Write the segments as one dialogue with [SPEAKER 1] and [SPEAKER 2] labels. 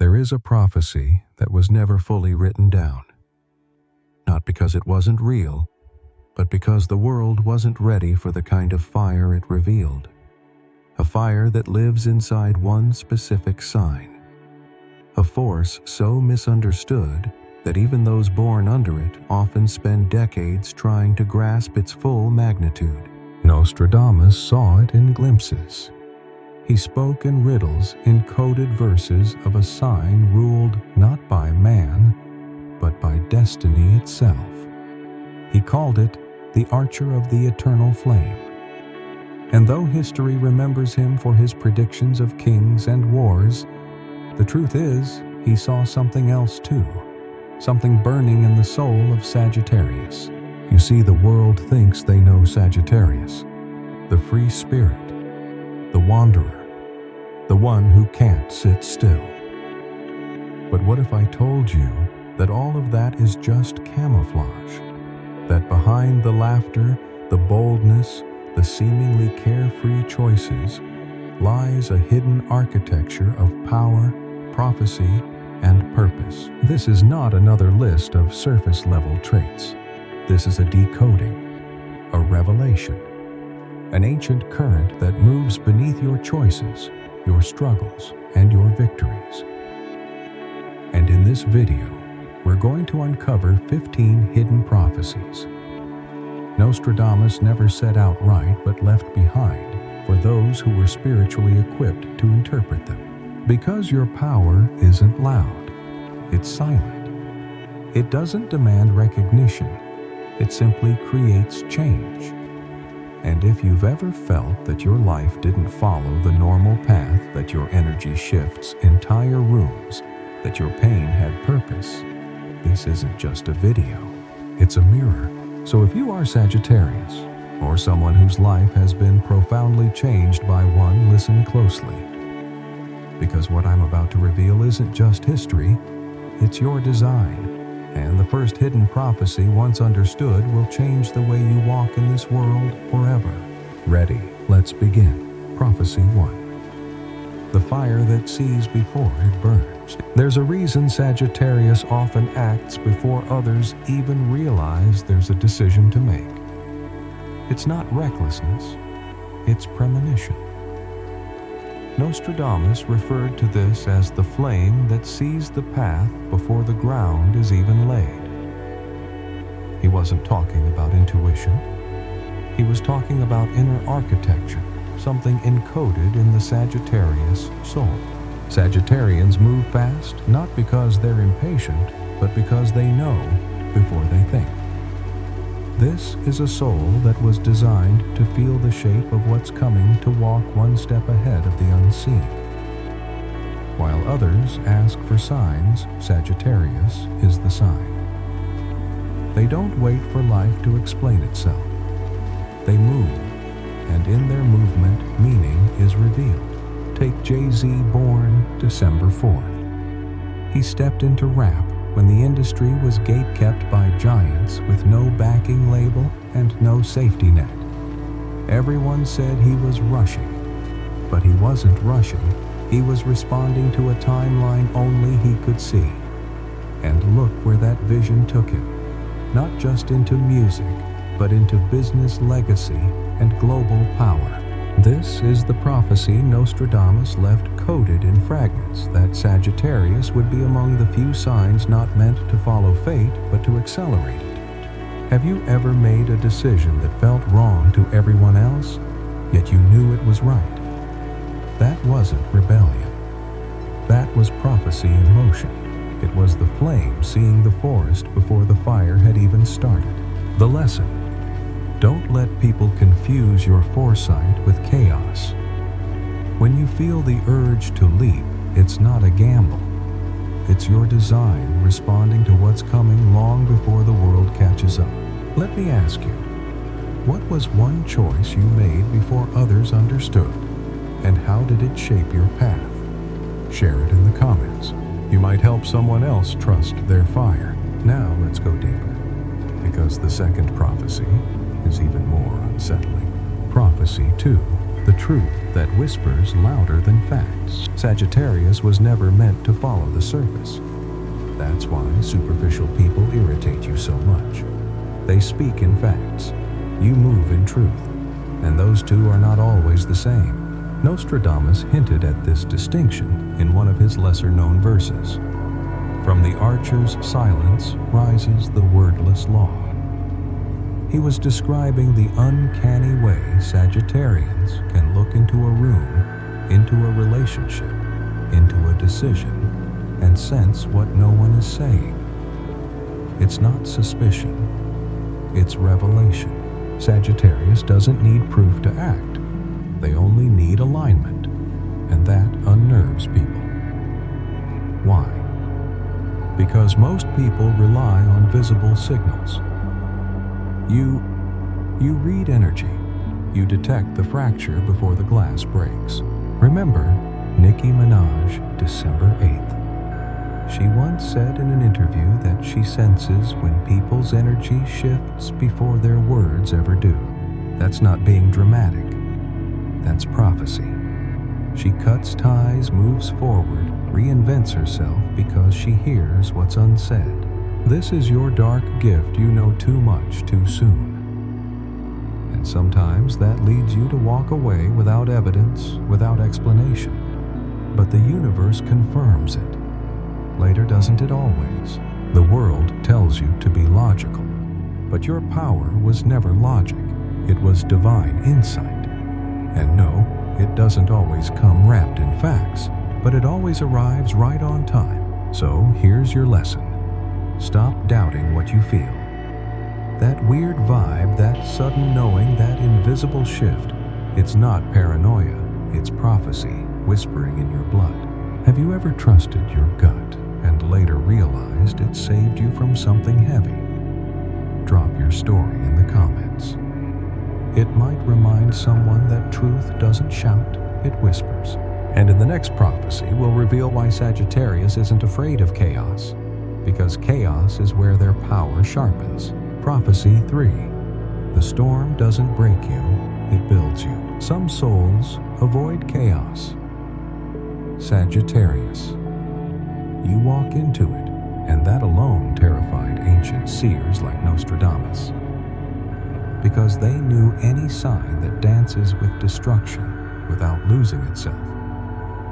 [SPEAKER 1] There is a prophecy that was never fully written down. Not because it wasn't real, but because the world wasn't ready for the kind of fire it revealed. A fire that lives inside one specific sign. A force so misunderstood that even those born under it often spend decades trying to grasp its full magnitude. Nostradamus saw it in glimpses. He spoke in riddles in coded verses of a sign ruled not by man, but by destiny itself. He called it the Archer of the Eternal Flame. And though history remembers him for his predictions of kings and wars, the truth is, he saw something else too, something burning in the soul of Sagittarius. You see, the world thinks they know Sagittarius, the free spirit, the wanderer, the one who can't sit still. But what if I told you that all of that is just camouflage? That behind the laughter, the boldness, the seemingly carefree choices, lies a hidden architecture of power, prophecy, and purpose. This is not another list of surface-level traits. This is a decoding, a revelation, an ancient current that moves beneath your choices, your struggles, and your victories. And in this video, we're going to uncover 15 hidden prophecies. Nostradamus never said outright but left behind for those who were spiritually equipped to interpret them. Because your power isn't loud, it's silent. It doesn't demand recognition. It simply creates change. And if you've ever felt that your life didn't follow the normal path, that your energy shifts entire rooms, that your pain had purpose, this isn't just a video, it's a mirror. So if you are Sagittarius, or someone whose life has been profoundly changed by one, listen closely. Because what I'm about to reveal isn't just history, it's your design. And the first hidden prophecy, once understood, will change the way you walk in this world forever. Ready? Let's begin. Prophecy 1. The fire that sees before it burns. There's a reason Sagittarius often acts before others even realize there's a decision to make. It's not recklessness, it's premonition. Nostradamus referred to this as the flame that sees the path before the ground is even laid. He wasn't talking about intuition. He was talking about inner architecture, something encoded in the Sagittarius soul. Sagittarians move fast, not because they're impatient, but because they know before they think. This is a soul that was designed to feel the shape of what's coming, to walk one step ahead of the unseen. While others ask for signs, Sagittarius is the sign. They don't wait for life to explain itself. They move, and in their movement, meaning is revealed. Take Jay-Z, born December 4th. He stepped into rap when the industry was gate-kept by giants with no backing label and no safety net. Everyone said he was rushing, but he wasn't rushing. He was responding to a timeline only he could see. And look where that vision took him. Not just into music, but into business legacy and global power. This is the prophecy Nostradamus left coded in fragments, that Sagittarius would be among the few signs not meant to follow fate, but to accelerate it. Have you ever made a decision that felt wrong to everyone else, yet you knew it was right? That wasn't rebellion. That was prophecy in motion. It was the flame seeing the forest before the fire had even started. The lesson: don't let people confuse your foresight with chaos. When you feel the urge to leap, it's not a gamble. It's your design responding to what's coming long before the world catches up. Let me ask you, what was one choice you made before others understood? And how did it shape your path? Share it in the comments. You might help someone else trust their fire. Now let's go deeper, because the second prophecy is even more unsettling. Prophecy 2, the truth that whispers louder than facts. Sagittarius was never meant to follow the surface. That's why superficial people irritate you so much. They speak in facts. You move in truth. And those two are not always the same. Nostradamus hinted at this distinction in one of his lesser-known verses. From the archer's silence rises the wordless law. He was describing the uncanny way Sagittarians can look into a room, into a relationship, into a decision, and sense what no one is saying. It's not suspicion, it's revelation. Sagittarius doesn't need proof to act. They only need alignment, and that unnerves people. Why? Because most people rely on visible signals. You read energy. You detect the fracture before the glass breaks. Remember Nicki Minaj, December 8th. She once said in an interview that she senses when people's energy shifts before their words ever do. That's not being dramatic. That's prophecy. She cuts ties, moves forward, reinvents herself because she hears what's unsaid. This is your dark gift you know too much too soon. And sometimes that leads you to walk away without evidence, without explanation. But the universe confirms it. Later, doesn't it always? The world tells you to be logical. But your power was never logic. It was divine insight. And no, it doesn't always come wrapped in facts, but it always arrives right on time. So here's your lesson. Stop doubting what you feel. That weird vibe, that sudden knowing, that invisible shift, it's not paranoia, it's prophecy whispering in your blood. Have you ever trusted your gut and later realized it saved you from something heavy? Drop your story in the comments. It might remind someone that truth doesn't shout, it whispers. And in the next prophecy, we'll reveal why Sagittarius isn't afraid of chaos. Because chaos is where their power sharpens. Prophecy 3. The storm doesn't break you, it builds you. Some souls avoid chaos. Sagittarius. You walk into it, and that alone terrified ancient seers like Nostradamus. Because they knew any sign that dances with destruction without losing itself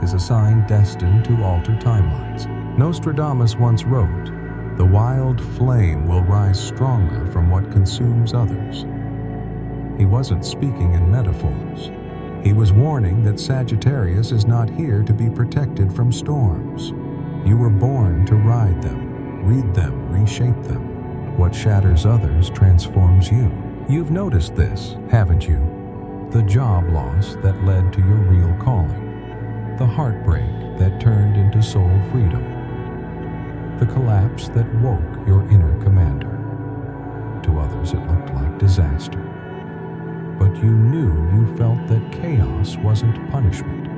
[SPEAKER 1] is a sign destined to alter timelines. Nostradamus once wrote, "The wild flame will rise stronger from what consumes others." He wasn't speaking in metaphors. He was warning that Sagittarius is not here to be protected from storms. You were born to ride them, read them, reshape them. What shatters others transforms you. You've noticed this, haven't you? The job loss that led to your real calling. The heartbreak that turned into soul freedom. The collapse that woke your inner commander. To others it looked like disaster. But you knew you felt that chaos wasn't punishment.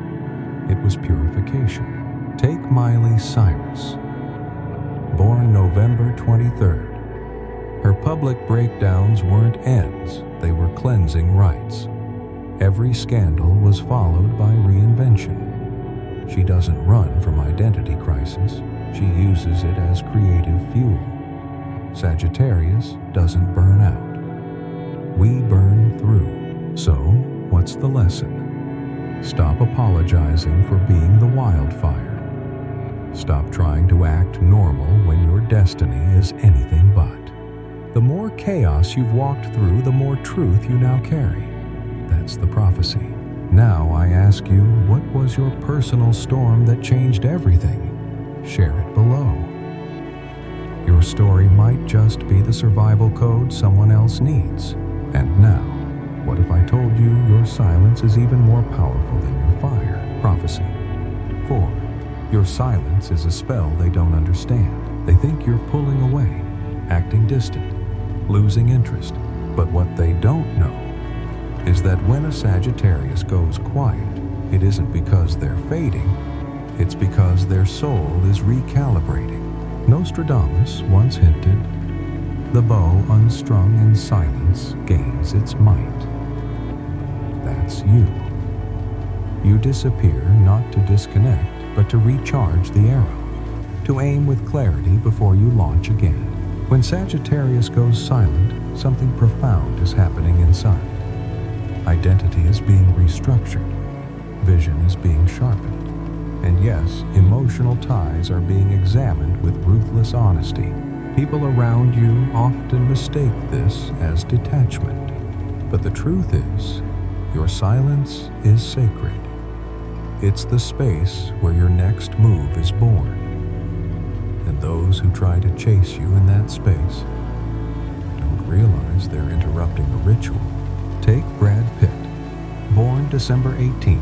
[SPEAKER 1] It was purification. Take Miley Cyrus. Born November 23rd. Her public breakdowns weren't ends, they were cleansing rites. Every scandal was followed by reinvention. She doesn't run from identity crisis, she uses it as creative fuel. Sagittarius doesn't burn out. We burn through. So, what's the lesson? Stop apologizing for being the wildfire. Stop trying to act normal when your destiny is anything but. The more chaos you've walked through, the more truth you now carry. That's the prophecy. Now I ask you, what was your personal storm that changed everything? Share it below. Your story might just be the survival code someone else needs. And now, what if I told you your silence is even more powerful than your fire? Prophecy 4. Your silence is a spell they don't understand. They think you're pulling away, acting distant, losing interest. But what they don't know is that when a Sagittarius goes quiet, it isn't because they're fading, it's because their soul is recalibrating. Nostradamus once hinted, "The bow unstrung in silence gains its might." That's you. You disappear not to disconnect, but to recharge the arrow, to aim with clarity before you launch again. When Sagittarius goes silent, something profound is happening inside. Identity is being restructured. Vision is being sharpened. And yes, emotional ties are being examined with ruthless honesty. People around you often mistake this as detachment. But the truth is, your silence is sacred. It's the space where your next move is born. And those who try to chase you in that space don't realize they're interrupting a ritual. Take Brad Pitt, born December 18th,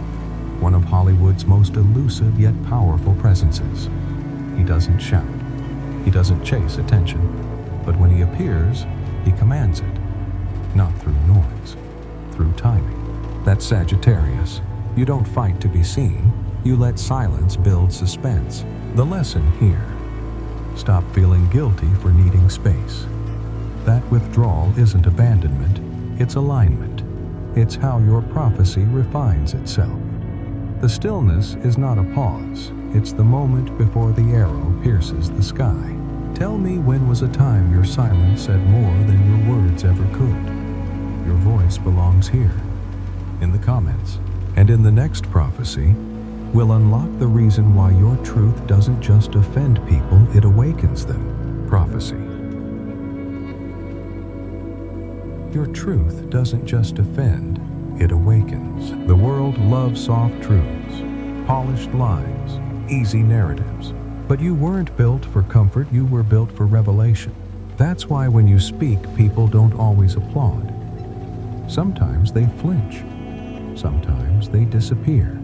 [SPEAKER 1] one of Hollywood's most elusive yet powerful presences. He doesn't shout. He doesn't chase attention. But when he appears, he commands it. Not through noise, through timing. That's Sagittarius. You don't fight to be seen. You let silence build suspense. The lesson here: stop feeling guilty for needing space. That withdrawal isn't abandonment, it's alignment. It's how your prophecy refines itself. The stillness is not a pause, it's the moment before the arrow pierces the sky. Tell me, when was a time your silence said more than your words ever could? Your voice belongs here, in the comments. And in the next prophecy, we'll unlock the reason why your truth doesn't just offend people, it awakens them. Prophecy. Your truth doesn't just offend, it awakens. The world loves soft truths, polished lies, easy narratives. But you weren't built for comfort, you were built for revelation. That's why when you speak, people don't always applaud. Sometimes they flinch. Sometimes they disappear.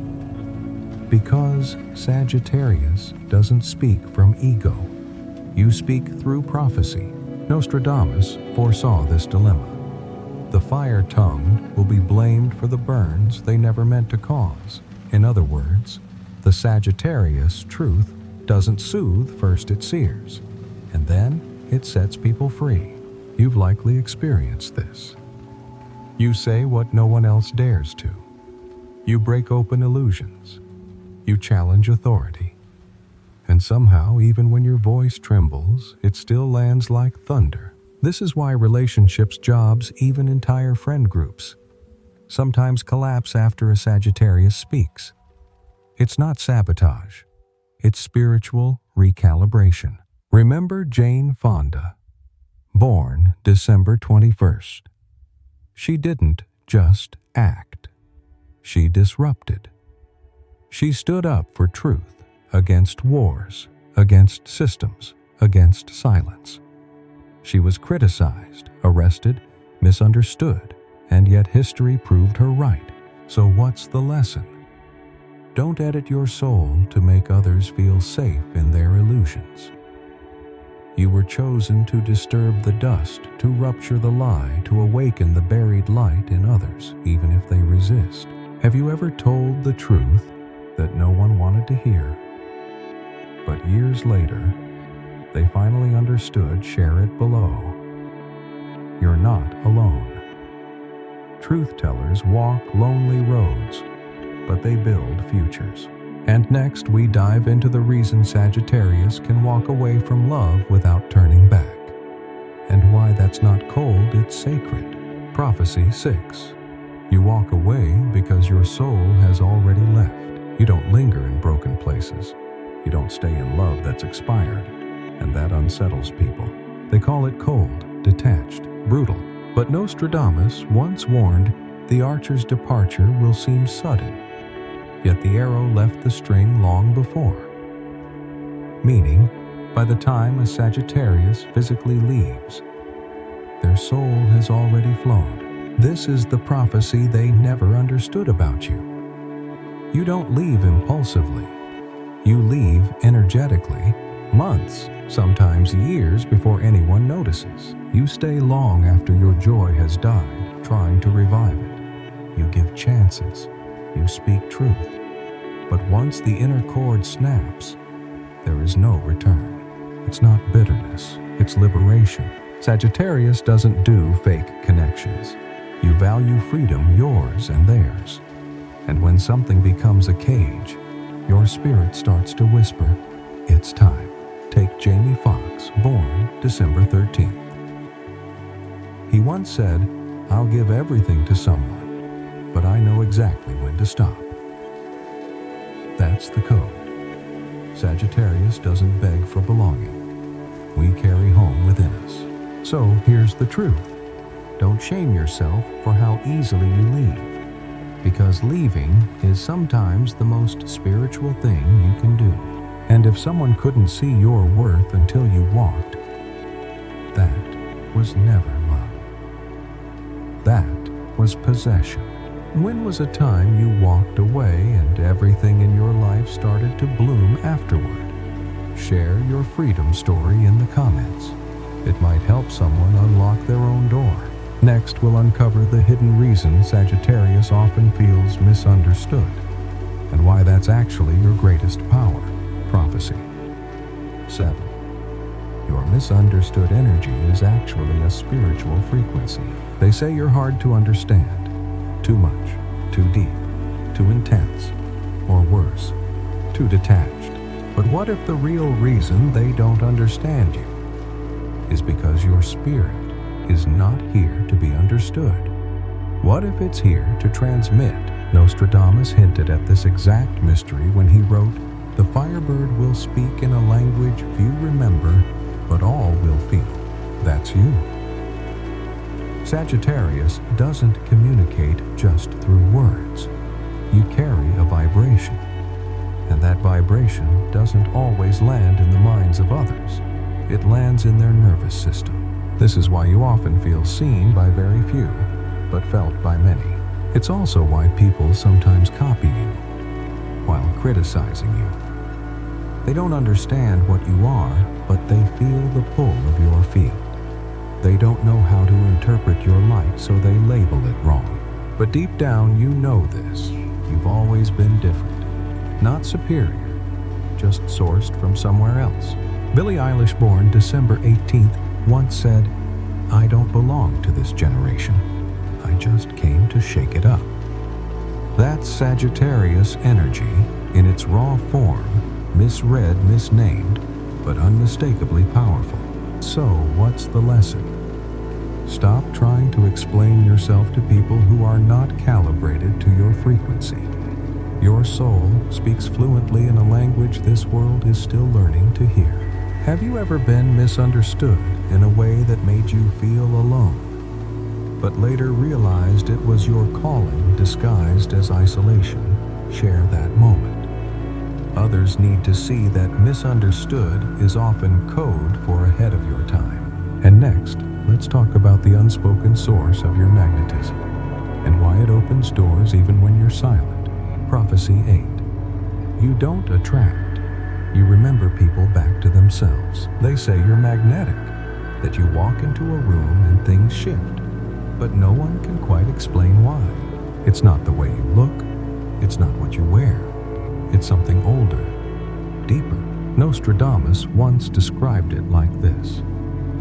[SPEAKER 1] Because Sagittarius doesn't speak from ego. You speak through prophecy. Nostradamus foresaw this dilemma. The fire-tongued will be blamed for the burns they never meant to cause. In other words, the Sagittarius truth doesn't soothe, first it sears, and then it sets people free. You've likely experienced this. You say what no one else dares to. You break open illusions. You challenge authority. And somehow, even when your voice trembles, it still lands like thunder. This is why relationships, jobs, even entire friend groups sometimes collapse after a Sagittarius speaks. It's not sabotage. It's spiritual recalibration. Remember Jane Fonda, born December 21st. She didn't just act. She disrupted. She stood up for truth against wars, against systems, against silence. She was criticized, arrested, misunderstood, and yet history proved her right. So what's the lesson? Don't edit your soul to make others feel safe in their illusions. You were chosen to disturb the dust, to rupture the lie, to awaken the buried light in others, even if they resist. Have you ever told the truth that no one wanted to hear? But years later, they finally understood. Share it below. You're not alone. Truth tellers walk lonely roads, but they build futures. And next, we dive into the reason Sagittarius can walk away from love without turning back, and why that's not cold, it's sacred. Prophecy 6. You walk away because your soul has already left. You don't linger in broken places. You don't stay in love that's expired, and that unsettles people. They call it cold, detached, brutal. But Nostradamus once warned, the archer's departure will seem sudden, yet the arrow left the string long before. Meaning, by the time a Sagittarius physically leaves, their soul has already flown. This is the prophecy they never understood about you. You don't leave impulsively. You leave energetically, months, sometimes years before anyone notices. You stay long after your joy has died, trying to revive it. You give chances. You speak truth. But once the inner cord snaps, there is no return. It's not bitterness, it's liberation. Sagittarius doesn't do fake connections. You value freedom, yours and theirs. And when something becomes a cage, your spirit starts to whisper, "It's time." Take Jamie Foxx, born December 13th. He once said, "I'll give everything to someone, but I know exactly when to stop." That's the code. Sagittarius doesn't beg for belonging. We carry home within us. So here's the truth. Don't shame yourself for how easily you leave, because leaving is sometimes the most spiritual thing you can do. And if someone couldn't see your worth until you walked, that was never love. That was possession. When was a time you walked away and everything in your life started to bloom afterward? Share your freedom story in the comments. It might help someone unlock their own door. Next, we'll uncover the hidden reason Sagittarius often feels misunderstood, and why that's actually your greatest power. Prophecy. 7. Your misunderstood energy is actually a spiritual frequency. They say you're hard to understand, too much, too deep, too intense, or worse, too detached. But what if the real reason they don't understand you is because your spirit is not here to be understood? What if it's here to transmit? Nostradamus hinted at this exact mystery when he wrote, "The firebird will speak in a language few remember, but all will feel." That's you. Sagittarius doesn't communicate just through words. You carry a vibration, and that vibration doesn't always land in the minds of others. It lands in their nervous system. This is why you often feel seen by very few, but felt by many. It's also why people sometimes copy you while criticizing you. They don't understand what you are, but they feel the pull of your field. They don't know how to interpret your light, so they label it wrong. But deep down, you know this. You've always been different. Not superior, just sourced from somewhere else. Billie Eilish, born December 18th, once said, "I don't belong to this generation. I just came to shake it up." That's Sagittarius energy in its raw form, misread, misnamed, but unmistakably powerful. So, what's the lesson? Stop trying to explain yourself to people who are not calibrated to your frequency. Your soul speaks fluently in a language this world is still learning to hear. Have you ever been misunderstood in a way that made you feel alone, but later realized it was your calling disguised as isolation? Share that moment. Others need to see that misunderstood is often code for ahead of your time. And next, let's talk about the unspoken source of your magnetism and why it opens doors even when you're silent. Prophecy 8. You don't attract. You remember people back to themselves. They say you're magnetic, that you walk into a room and things shift, but no one can quite explain why. It's not the way you look. It's not what you wear. It's something older, deeper. Nostradamus once described it like this: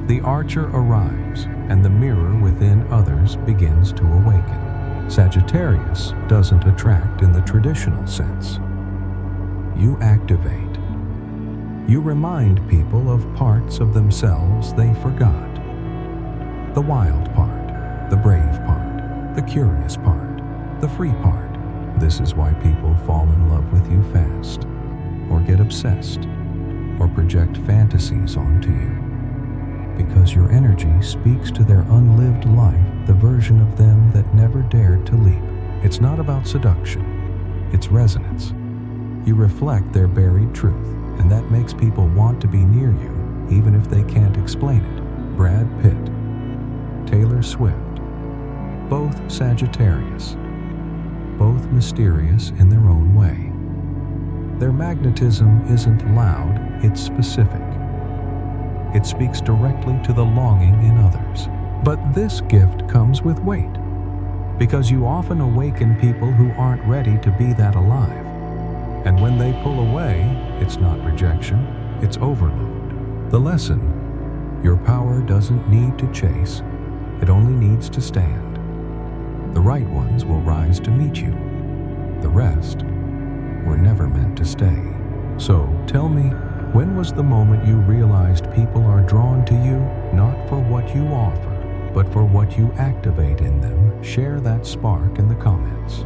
[SPEAKER 1] the archer arrives, and the mirror within others begins to awaken. Sagittarius doesn't attract in the traditional sense. You activate. You remind people of parts of themselves they forgot. The wild part, the brave part, the curious part, the free part. This is why people fall in love with you fast, or get obsessed, or project fantasies onto you. Because your energy speaks to their unlived life, the version of them that never dared to leap. It's not about seduction, it's resonance. You reflect their buried truth, and that makes people want to be near you, even if they can't explain it. Brad Pitt, Taylor Swift, both Sagittarius, both mysterious in their own way. Their magnetism isn't loud, it's specific. It speaks directly to the longing in others. But this gift comes with weight, because you often awaken people who aren't ready to be that alive. And when they pull away, it's not rejection, it's overload. The lesson: your power doesn't need to chase, it only needs to stand. The right ones will rise to meet you. the rest were never meant to stay. So tell me, when was the moment you realized people are drawn to you not for what you offer, but for what you activate in them? Share that spark in the comments.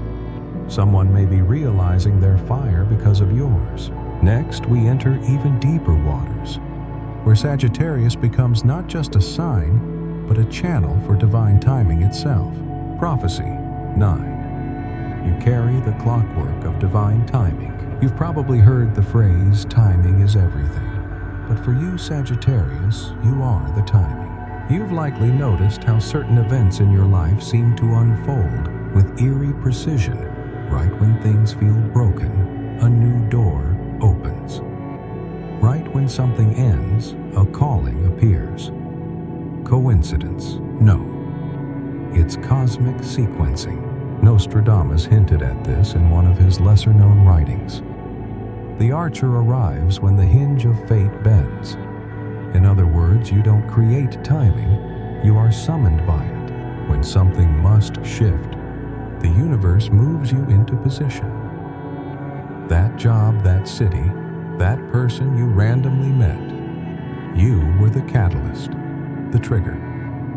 [SPEAKER 1] Someone may be realizing their fire because of yours. Next, we enter even deeper waters, where Sagittarius becomes not just a sign, but a channel for divine timing itself. Prophecy 9. You carry the clockwork of divine timing. You've probably heard the phrase, timing is everything. But for you, Sagittarius, you are the timing. You've likely noticed how certain events in your life seem to unfold with eerie precision. Right when things feel broken, a new door opens. Right when something ends, a calling appears. Coincidence? No. It's cosmic sequencing. Nostradamus hinted at this in one of his lesser-known writings. The archer arrives when the hinge of fate bends. In other words, you don't create timing, you are summoned by it. When something must shift, the universe moves you into position. That job, that city, that person you randomly met, you were the catalyst, the trigger,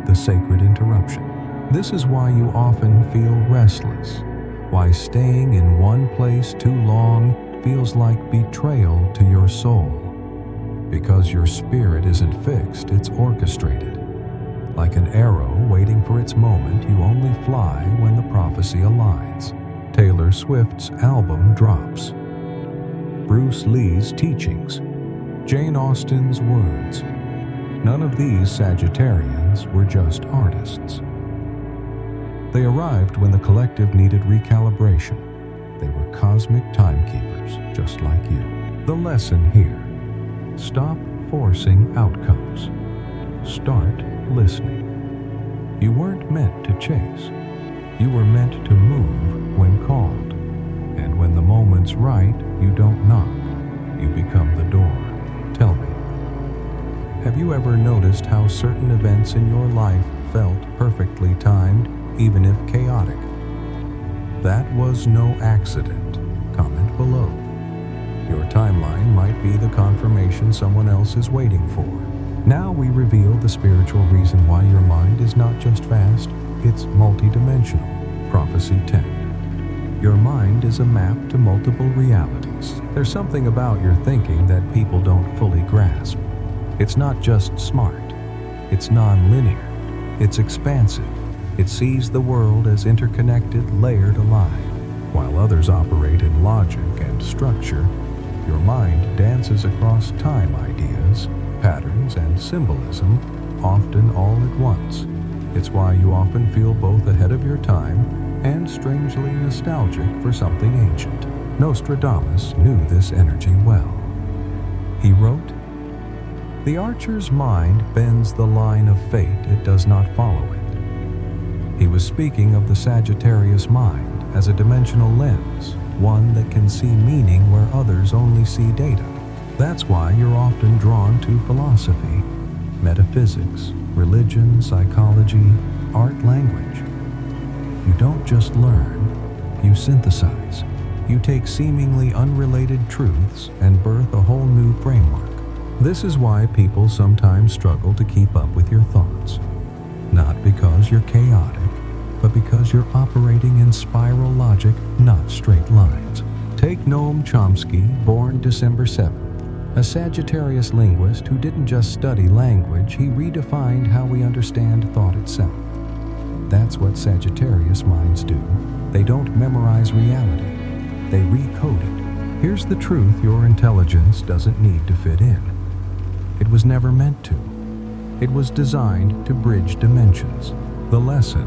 [SPEAKER 1] the sacred interruption. This is why you often feel restless, why staying in one place too long feels like betrayal to your soul. Because your spirit isn't fixed, it's orchestrated. Like an arrow waiting for its moment, you only fly when the prophecy aligns. Taylor Swift's album drops. Bruce Lee's teachings. Jane Austen's words. None of these Sagittarians were just artists. They arrived when the collective needed recalibration. They were cosmic timekeepers, just like you. The lesson here: stop forcing outcomes. Start listening. You weren't meant to chase. You were meant to move when called. And when the moment's right, you don't knock. You become the door. Tell me, have you ever noticed how certain events in your life felt perfectly timed, even if chaotic? That was no accident. Comment below. Your timeline might be the confirmation someone else is waiting for. Now we reveal the spiritual reason why your mind is not just fast, it's multidimensional. Prophecy 10. Your mind is a map to multiple realities. There's something about your thinking that people don't fully grasp. It's not just smart. It's non-linear. It's expansive. It sees the world as interconnected, layered alive. While others operate in logic and structure, your mind dances across time ideas, patterns, and symbolism, often all at once. It's why you often feel both ahead of your time and strangely nostalgic for something ancient. Nostradamus knew this energy well. He wrote, "The archer's mind bends the line of fate, it does not follow it." He was speaking of the Sagittarius mind as a dimensional lens, one that can see meaning where others only see data. That's why you're often drawn to philosophy, metaphysics, religion, psychology, art, language. You don't just learn, you synthesize. You take seemingly unrelated truths and birth a whole new framework. This is why people sometimes struggle to keep up with your thoughts. Not because you're chaotic, but because you're operating in spiral logic, not straight lines. Take Noam Chomsky, born December 7th. A Sagittarius linguist who didn't just study language, he redefined how we understand thought itself. That's what Sagittarius minds do. They don't memorize reality. They recode it. Here's the truth: your intelligence doesn't need to fit in. It was never meant to. It was designed to bridge dimensions. The lesson: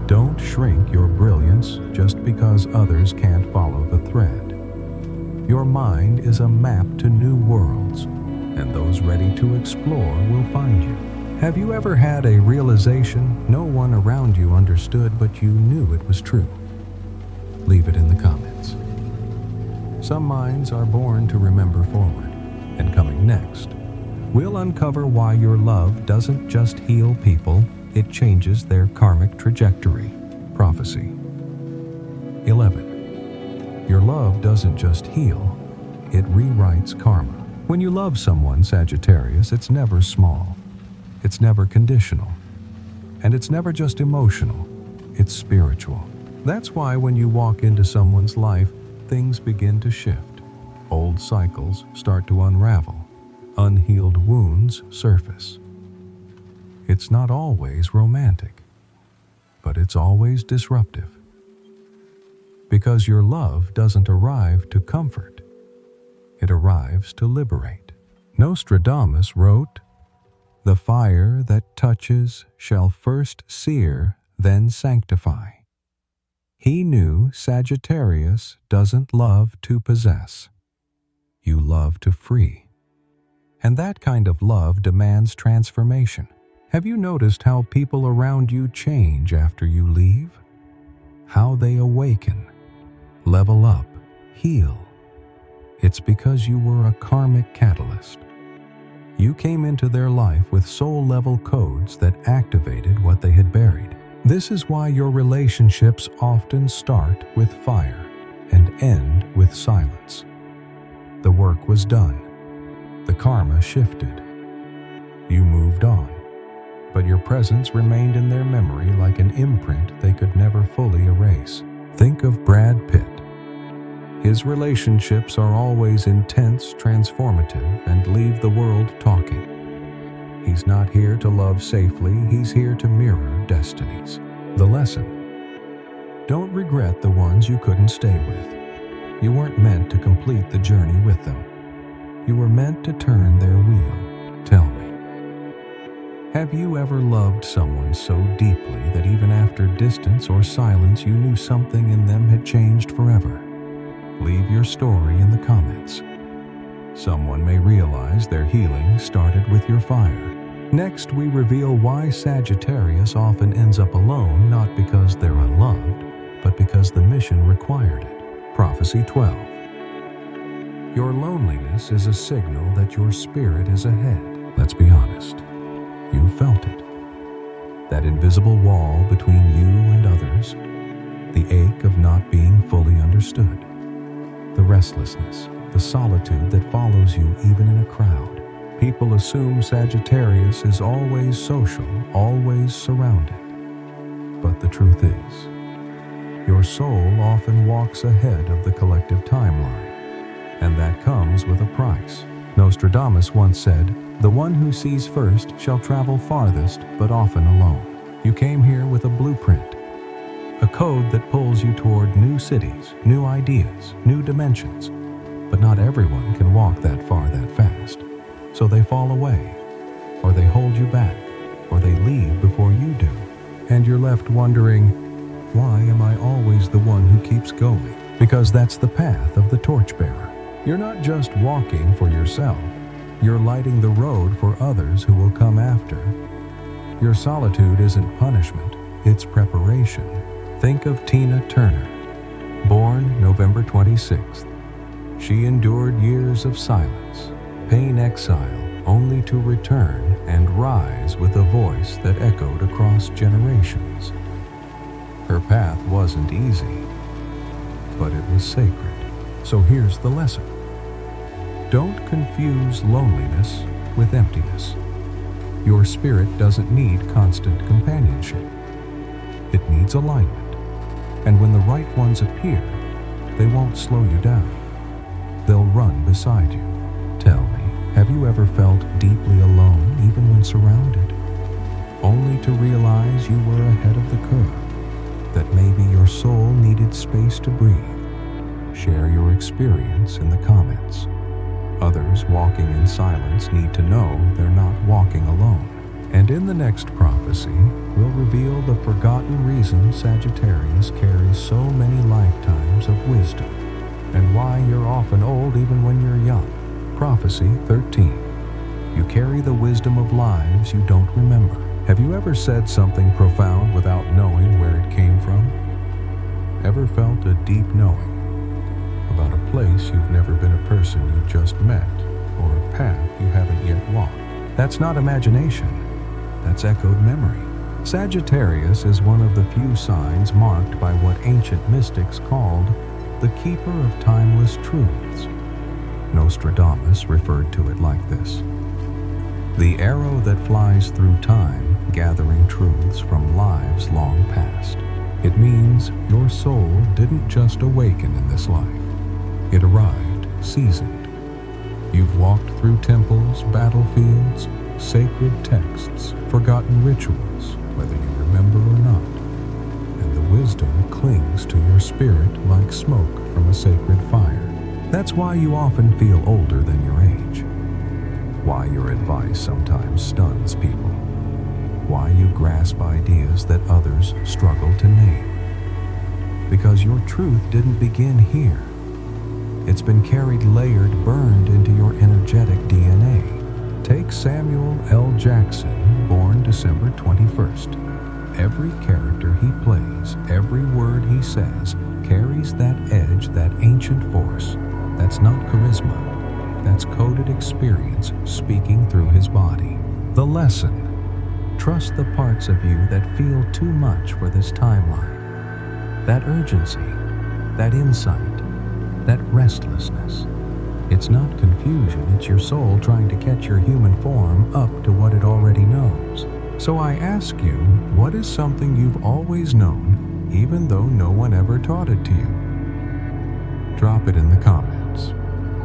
[SPEAKER 1] don't shrink your brilliance just because others can't follow the thread. Your mind is a map to new worlds, and those ready to explore will find you. Have you ever had a realization no one around you understood, but you knew it was true? Leave it in the comments. Some minds are born to remember forward, and coming next, we'll uncover why your love doesn't just heal people, it changes their karmic trajectory. Prophecy 11. Your love doesn't just heal, it rewrites karma. When you love someone, Sagittarius, it's never small. It's never conditional. And it's never just emotional. It's spiritual. That's why when you walk into someone's life, things begin to shift. Old cycles start to unravel. Unhealed wounds surface. It's not always romantic, but it's always disruptive. Because your love doesn't arrive to comfort. It arrives to liberate. Nostradamus wrote, "The fire that touches shall first sear, then sanctify." He knew Sagittarius doesn't love to possess. You love to free. And that kind of love demands transformation. Have you noticed how people around you change after you leave? How they awaken, level up, heal. It's because you were a karmic catalyst. You came into their life with soul-level codes that activated what they had buried. This is why your relationships often start with fire and end with silence. The work was done. The karma shifted. You moved on, but your presence remained in their memory like an imprint they could never fully erase. Think of Brad Pitt. His relationships are always intense, transformative, and leave the world talking. He's not here to love safely, he's here to mirror destinies. The lesson: don't regret the ones you couldn't stay with. You weren't meant to complete the journey with them. You were meant to turn their wheel. Tell me, have you ever loved someone so deeply that even after distance or silence you knew something in them had changed forever? Leave your story in the comments. Someone may realize their healing started with your fire. Next, we reveal why Sagittarius often ends up alone, not because they're unloved, but because the mission required it. Prophecy 12. Your loneliness is a signal that your spirit is ahead. Let's be honest. You felt it. That invisible wall between you and others. The ache of not being fully understood. The restlessness, the solitude that follows you even in a crowd. People assume Sagittarius is always social, always surrounded. But the truth is, your soul often walks ahead of the collective timeline, and that comes with a price. Nostradamus once said, "The one who sees first shall travel farthest, but often alone." You came here with a blueprint, a code that pulls you toward new cities, new ideas, new dimensions. But not everyone can walk that far that fast. So they fall away, or they hold you back, or they leave before you do. And you're left wondering, why am I always the one who keeps going? Because that's the path of the torchbearer. You're not just walking for yourself. You're lighting the road for others who will come after. Your solitude isn't punishment, it's preparation. Think of Tina Turner, born November 26th. She endured years of silence, pain, exile, only to return and rise with a voice that echoed across generations. Her path wasn't easy, but it was sacred. So here's the lesson. Don't confuse loneliness with emptiness. Your spirit doesn't need constant companionship. It needs alignment. And when the right ones appear, they won't slow you down. They'll run beside you. Tell me, have you ever felt deeply alone even when surrounded? Only to realize you were ahead of the curve, that maybe your soul needed space to breathe. Share your experience in the comments. Others walking in silence need to know they're not walking alone. And in the next prophecy, we'll reveal the forgotten reason Sagittarius carries so many lifetimes of wisdom, and why you're often old even when you're young. Prophecy 13. You carry the wisdom of lives you don't remember. Have you ever said something profound without knowing where it came from? Ever felt a deep knowing about a place you've never been, a person you just met, or a path you haven't yet walked? That's not imagination. That's echoed memory. Sagittarius is one of the few signs marked by what ancient mystics called the keeper of timeless truths. Nostradamus referred to it like this: the arrow that flies through time, gathering truths from lives long past. It means your soul didn't just awaken in this life. It arrived seasoned. You've walked through temples, battlefields, sacred texts, forgotten rituals, whether you remember or not. And the wisdom clings to your spirit like smoke from a sacred fire. That's why you often feel older than your age. Why your advice sometimes stuns people. Why you grasp ideas that others struggle to name. Because your truth didn't begin here. It's been carried layered, burned into your energetic DNA. Take Samuel L. Jackson, born December 21st. Every character he plays, every word he says, carries that edge, that ancient force. That's not charisma. That's coded experience speaking through his body. The lesson: trust the parts of you that feel too much for this timeline. That urgency, that insight, that restlessness. It's not confusion, it's your soul trying to catch your human form up to what it already knows. So I ask you, what is something you've always known, even though no one ever taught it to you? Drop it in the comments.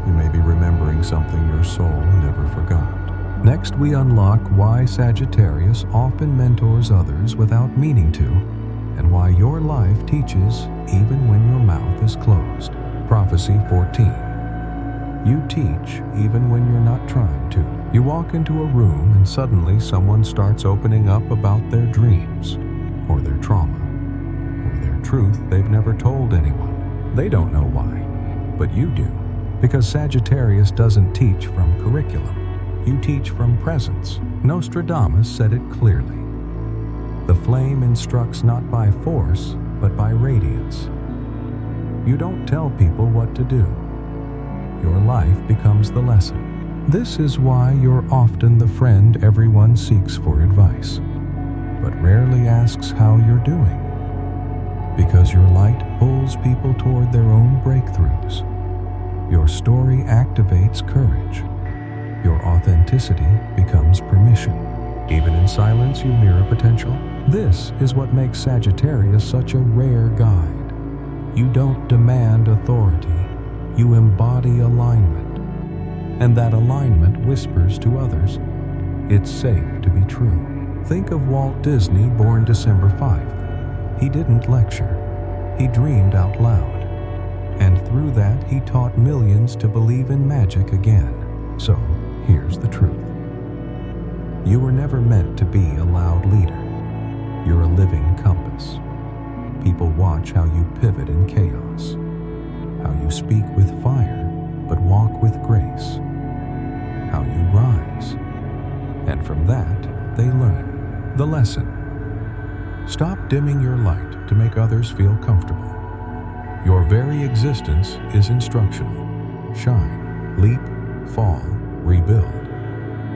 [SPEAKER 1] You may be remembering something your soul never forgot. Next, we unlock why Sagittarius often mentors others without meaning to, and why your life teaches even when your mouth is closed. Prophecy 14. You teach even when you're not trying to. You walk into a room and suddenly someone starts opening up about their dreams, or their trauma, or their truth they've never told anyone. They don't know why, but you do. Because Sagittarius doesn't teach from curriculum. You teach from presence. Nostradamus said it clearly. The flame instructs not by force, but by radiance. You don't tell people what to do. Your life becomes the lesson. This is why you're often the friend everyone seeks for advice, but rarely asks how you're doing. Because your light pulls people toward their own breakthroughs. Your story activates courage. Your authenticity becomes permission. Even in silence, you mirror potential. This is what makes Sagittarius such a rare guide. You don't demand authority. You embody alignment. And that alignment whispers to others, it's safe to be true. Think of Walt Disney, born December 5th. He didn't lecture. He dreamed out loud. And through that, he taught millions to believe in magic again. So, here's the truth. You were never meant to be a loud leader. You're a living compass. People watch how you pivot in chaos, how you speak with fire, but walk with grace, how you rise. And from that, they learn the lesson. Stop dimming your light to make others feel comfortable. Your very existence is instructional. Shine, leap, fall, rebuild.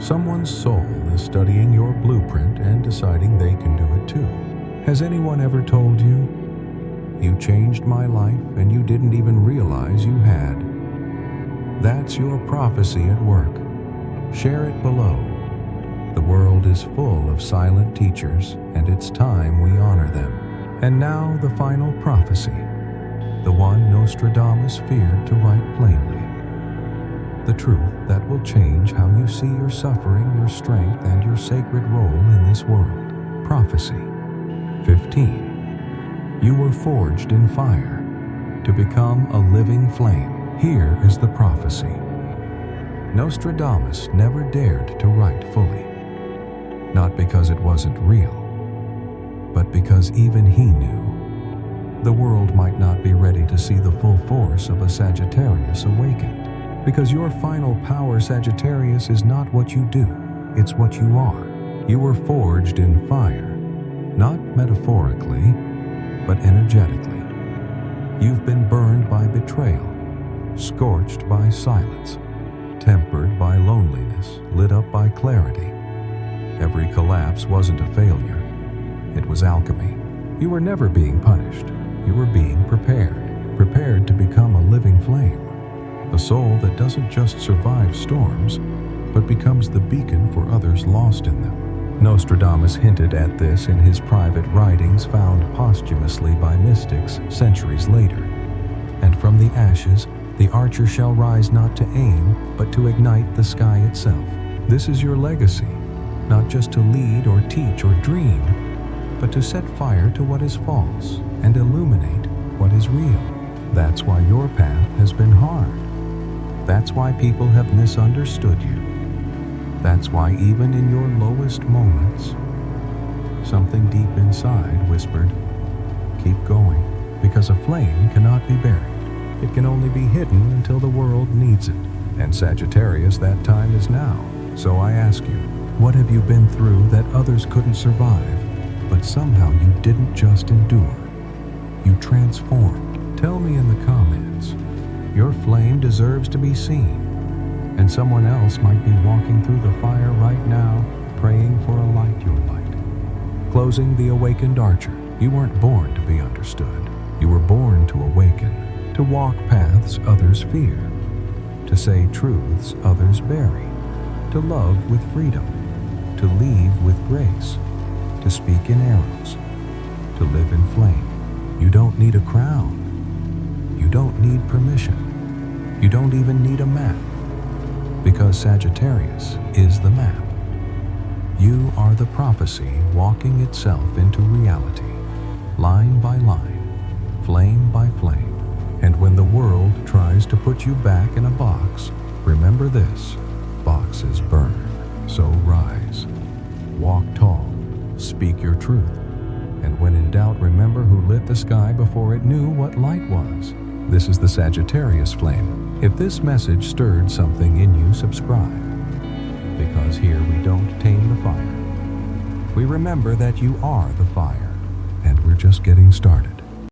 [SPEAKER 1] Someone's soul is studying your blueprint and deciding they can do it too. Has anyone ever told you, you changed my life and you didn't even realize you had? That's your prophecy at work. Share it below. The world is full of silent teachers, and it's time we honor them. And now the final prophecy, the one Nostradamus feared to write plainly. The truth that will change how you see your suffering, your strength, and your sacred role in this world. Prophecy 15. You were forged in fire to become a living flame. Here is the prophecy. Nostradamus never dared to write fully. Not because it wasn't real, but because even he knew the world might not be ready to see the full force of a Sagittarius awakened. Because your final power, Sagittarius, is not what you do, it's what you are. You were forged in fire, not metaphorically, but energetically. You've been burned by betrayal, scorched by silence, tempered by loneliness, lit up by clarity. Every collapse wasn't a failure, it was alchemy. You were never being punished, you were being prepared prepared to become a living flame, a soul that doesn't just survive storms, but becomes the beacon for others lost in them. Nostradamus hinted at this in his private writings found posthumously by mystics centuries later. And from the ashes, the archer shall rise not to aim, but to ignite the sky itself. This is your legacy, not just to lead or teach or dream, but to set fire to what is false and illuminate what is real. That's why your path has been hard. That's why people have misunderstood you. That's why even in your lowest moments, something deep inside whispered, keep going, because a flame cannot be buried. It can only be hidden until the world needs it. And Sagittarius, that time is now. So I ask you, what have you been through that others couldn't survive, but somehow you didn't just endure? You transformed. Tell me in the comments. Your flame deserves to be seen. And someone else might be walking through the fire right now, praying for a light your light. Closing the awakened archer, you weren't born to be understood. You were born to awaken, to walk paths others fear, to say truths others bury, to love with freedom, to leave with grace, to speak in arrows, to live in flame. You don't need a crown. You don't need permission. You don't even need a map. Because Sagittarius is the map. You are the prophecy walking itself into reality, line by line, flame by flame. And when the world tries to put you back in a box, remember this: boxes burn, so rise. Walk tall, speak your truth. And when in doubt, remember who lit the sky before it knew what light was. This is the Sagittarius Flame. If this message stirred something in you, subscribe. Because here we don't tame the fire. We remember that you are the fire, and we're just getting started.